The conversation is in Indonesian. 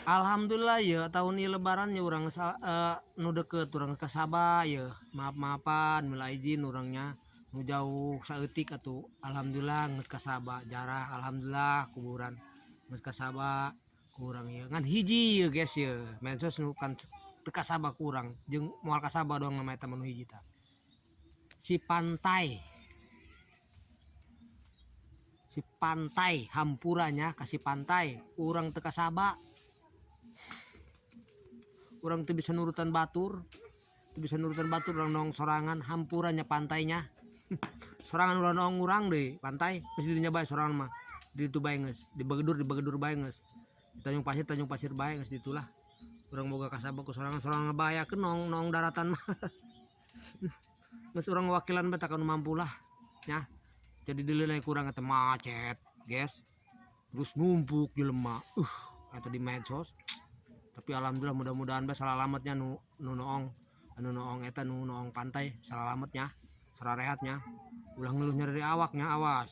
Alhamdulillah ya tahun ini lebaran ya orang nu deket orang ke Sabah ya maaf-maafan mulai izin orangnya nu jauh saeutik atuh alhamdulillah geus ka Sabah jarah alhamdulillah kuburan geus ka Sabah kurang ya ngan hiji ya guys ya mensos nu kan teu ka Sabah kurang jeung moal ka Sabah doang nama eta nu hiji tah si pantai hampuranya kasih pantai orang teu ka Sabah orang tuh bisa nurutan batur orang nong sorangan hampurannya pantainya sorangan orang nong urang deh pantai masih dirinya bae sorangan mah di itu bae geus di Bagedur bae geus Tanjung Pasir bae geus ditulah orang boga kasabak ku sorangan ngebahayakeun nong daratan mah geus urang wakilan bae takon mampu lah nya jadi dileunai kurang eta macet guys terus numpuk jelema eta di medsos tapi alhamdulillah mudah-mudahan bae salalamatnya nu noong eta nu noong pantai salalamatnya sararehatnya ulah ngeluhnya dari awaknya awas